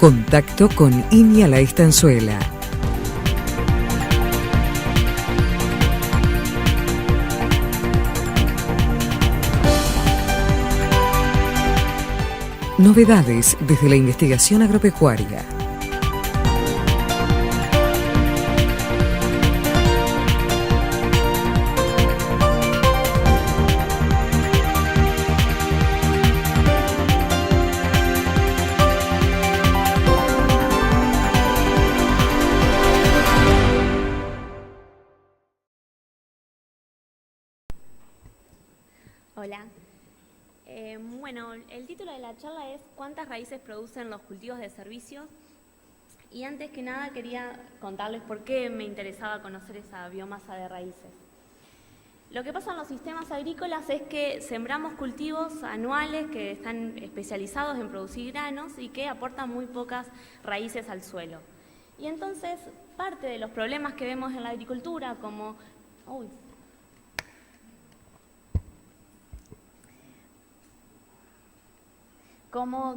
Contacto con Iña La Estanzuela. Novedades desde la investigación agropecuaria. Hola. Bueno, el título de la charla es ¿cuántas raíces producen los cultivos de servicios? Y antes que nada quería contarles por qué me interesaba conocer esa biomasa de raíces. Lo que pasa en los sistemas agrícolas es que sembramos cultivos anuales que están especializados en producir granos y que aportan muy pocas raíces al suelo. Y entonces parte de los problemas que vemos en la agricultura como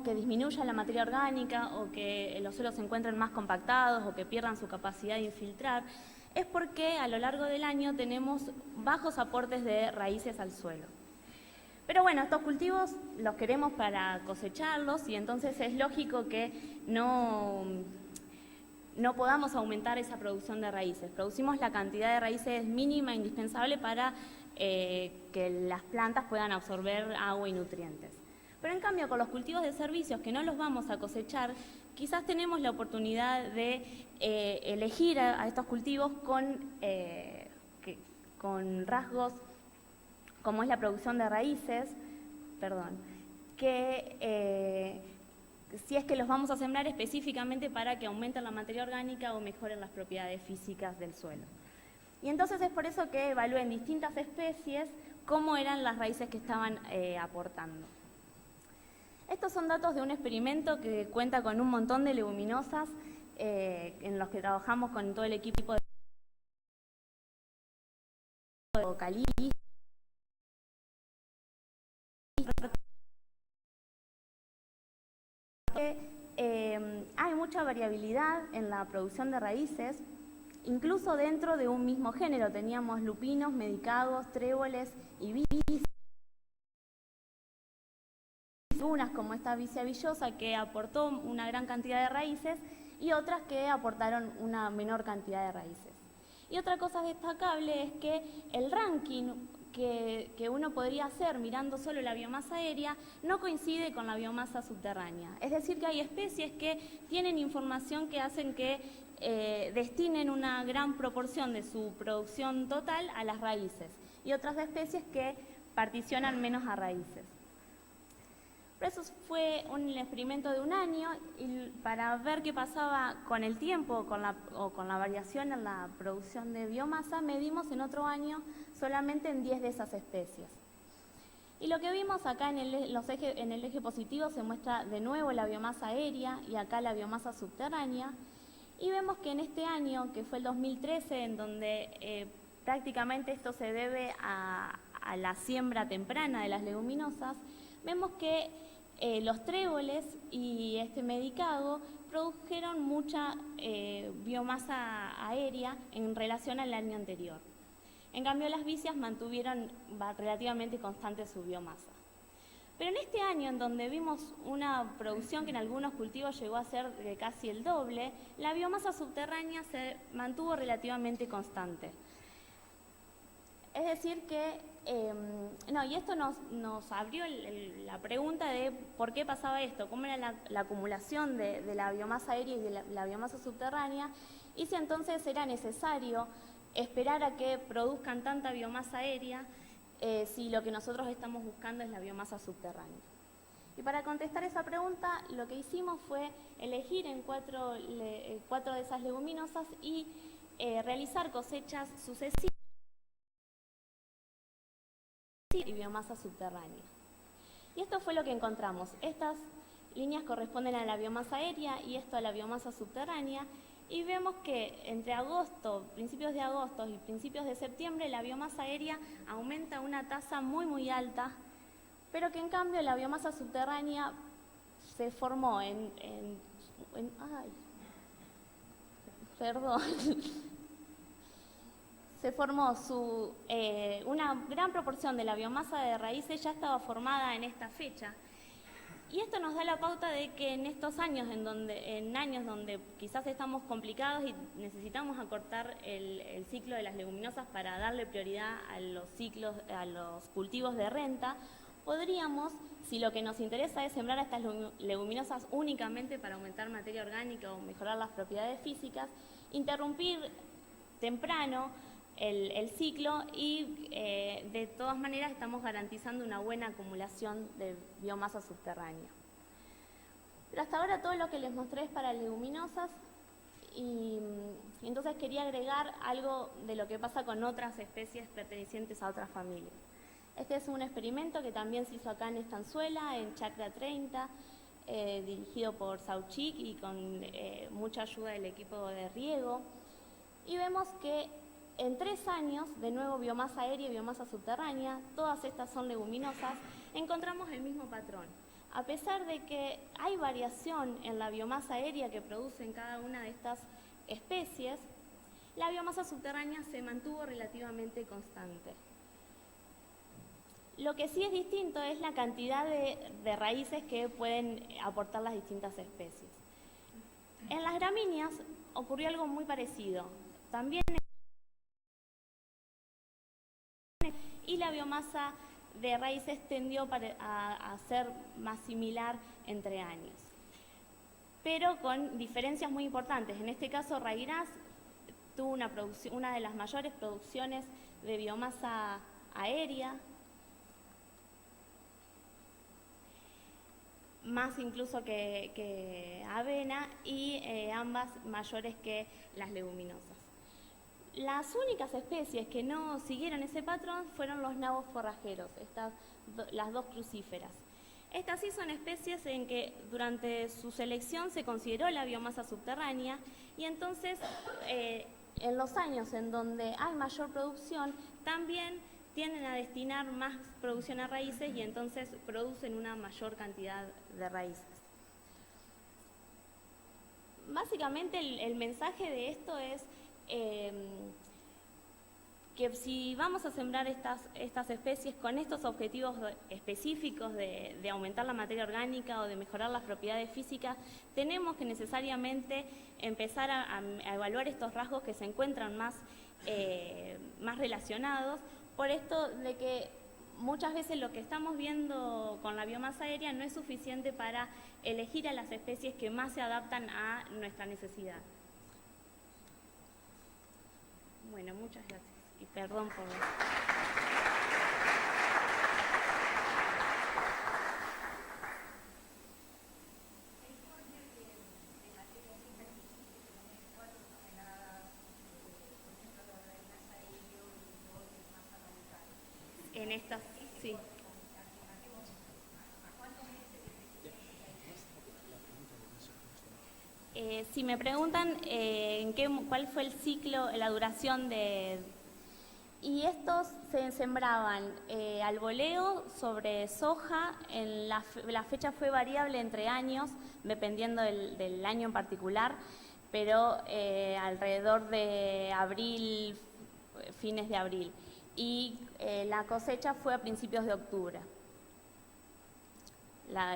que disminuya la materia orgánica o que los suelos se encuentren más compactados o que pierdan su capacidad de infiltrar, es porque a lo largo del año tenemos bajos aportes de raíces al suelo. Pero bueno, estos cultivos los queremos para cosecharlos y entonces es lógico que no podamos aumentar esa producción de raíces. Producimos la cantidad de raíces mínima indispensable para que las plantas puedan absorber agua y nutrientes. Pero en cambio, con los cultivos de servicios que no los vamos a cosechar, quizás tenemos la oportunidad de elegir a estos cultivos con rasgos como es la producción de raíces, que si es que los vamos a sembrar específicamente para que aumenten la materia orgánica o mejoren las propiedades físicas del suelo. Y entonces es por eso que evalué en distintas especies cómo eran las raíces que estaban aportando. Estos son datos de un experimento que cuenta con un montón de leguminosas en los que trabajamos con todo el equipo de Cali. Hay mucha variabilidad en la producción de raíces, incluso dentro de un mismo género. Teníamos lupinos, medicados, tréboles y vitis. Unas como esta vicia villosa que aportó una gran cantidad de raíces y otras que aportaron una menor cantidad de raíces. Y otra cosa destacable es que el ranking que uno podría hacer mirando solo la biomasa aérea no coincide con la biomasa subterránea. Es decir, que hay especies que tienen información que hacen que destinen una gran proporción de su producción total a las raíces y otras especies que particionan menos a raíces. Pero eso fue un experimento de un año y para ver qué pasaba con el tiempo o con la variación en la producción de biomasa, medimos en otro año solamente en 10 de esas especies. Y lo que vimos acá en el eje positivo se muestra de nuevo la biomasa aérea y acá la biomasa subterránea. Y vemos que en este año, que fue el 2013, en donde prácticamente esto se debe a la siembra temprana de las leguminosas, vemos que los tréboles y este medicado produjeron mucha biomasa aérea en relación al año anterior. En cambio, las vicias mantuvieron relativamente constante su biomasa. Pero en este año, en donde vimos una producción que en algunos cultivos llegó a ser de casi el doble, la biomasa subterránea se mantuvo relativamente constante. Es decir que, y esto nos abrió la pregunta de por qué pasaba esto, cómo era la acumulación de la biomasa aérea y de la biomasa subterránea, y si entonces era necesario esperar a que produzcan tanta biomasa aérea si lo que nosotros estamos buscando es la biomasa subterránea. Y para contestar esa pregunta, lo que hicimos fue elegir en cuatro de esas leguminosas y realizar cosechas sucesivas y biomasa subterránea. Y esto fue lo que encontramos. Estas líneas corresponden a la biomasa aérea y esto a la biomasa subterránea. Y vemos que entre principios de agosto y principios de septiembre, la biomasa aérea aumenta a una tasa muy alta, pero que en cambio la biomasa subterránea se formó Ay, perdón. Se formó una gran proporción de la biomasa de raíces ya estaba formada en esta fecha. Y esto nos da la pauta de que en estos años, en años donde quizás estamos complicados y necesitamos acortar el ciclo de las leguminosas para darle prioridad a los cultivos de renta, podríamos, si lo que nos interesa es sembrar estas leguminosas únicamente para aumentar materia orgánica o mejorar las propiedades físicas, interrumpir temprano el ciclo y de todas maneras estamos garantizando una buena acumulación de biomasa subterránea. Pero hasta ahora todo lo que les mostré es para leguminosas y entonces quería agregar algo de lo que pasa con otras especies pertenecientes a otras familias. Este es un experimento que también se hizo acá en Estanzuela, en Chacra 30, dirigido por Sauchik y con mucha ayuda del equipo de riego. Y vemos que en 3 años, de nuevo biomasa aérea y biomasa subterránea, todas estas son leguminosas, encontramos el mismo patrón. A pesar de que hay variación en la biomasa aérea que producen cada una de estas especies, la biomasa subterránea se mantuvo relativamente constante. Lo que sí es distinto es la cantidad de raíces que pueden aportar las distintas especies. En las gramíneas ocurrió algo muy parecido. También y la biomasa de raíces tendió a ser más similar entre años, pero con diferencias muy importantes. En este caso, Raigras tuvo una de las mayores producciones de biomasa aérea, más incluso que avena, y ambas mayores que las leguminosas. Las únicas especies que no siguieron ese patrón fueron los nabos forrajeros, las dos crucíferas. Estas sí son especies en que durante su selección se consideró la biomasa subterránea y entonces en los años en donde hay mayor producción también tienden a destinar más producción a raíces y entonces producen una mayor cantidad de raíces. Básicamente el mensaje de esto es que si vamos a sembrar estas especies con estos objetivos específicos de aumentar la materia orgánica o de mejorar las propiedades físicas, tenemos que necesariamente empezar a evaluar estos rasgos que se encuentran más relacionados, por esto de que muchas veces lo que estamos viendo con la biomasa aérea no es suficiente para elegir a las especies que más se adaptan a nuestra necesidad. Bueno, muchas gracias y perdón por... En estas, sí. Si me preguntan cuál fue el ciclo, la duración de... Y estos se sembraban al voleo sobre soja, la fecha fue variable entre años, dependiendo del año en particular, pero alrededor de abril, fines de abril. Y la cosecha fue a principios de octubre.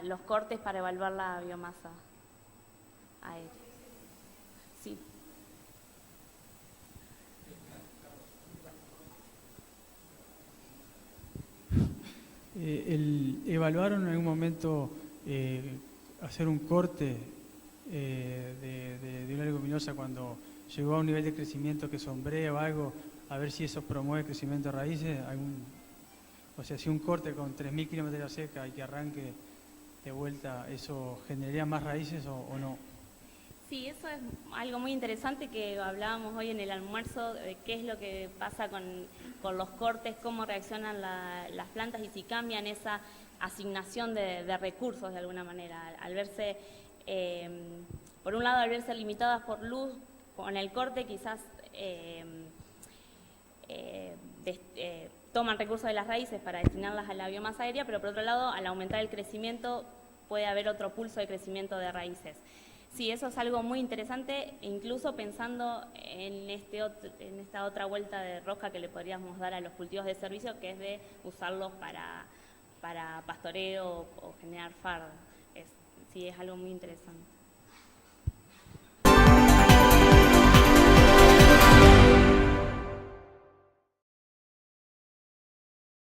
Los cortes para evaluar la biomasa aérea. Sí. ¿Evaluaron en algún momento hacer un corte de una leguminosa cuando llegó a un nivel de crecimiento que sombrea o algo, a ver si eso promueve crecimiento de raíces? O sea, si un corte con 3.000 kilómetros de seca y que arranque de vuelta, ¿eso generaría más raíces o no? Sí, eso es algo muy interesante que hablábamos hoy en el almuerzo, de qué es lo que pasa con los cortes, cómo reaccionan las plantas y si cambian esa asignación de recursos de alguna manera. Al verse, por un lado, al verse limitadas por luz, con el corte quizás toman recursos de las raíces para destinarlas a la biomasa aérea, pero por otro lado, al aumentar el crecimiento, puede haber otro pulso de crecimiento de raíces. Sí, eso es algo muy interesante, incluso pensando en esta otra vuelta de rosca que le podríamos dar a los cultivos de servicio, que es de usarlos para pastoreo o generar fardo. Sí, es algo muy interesante.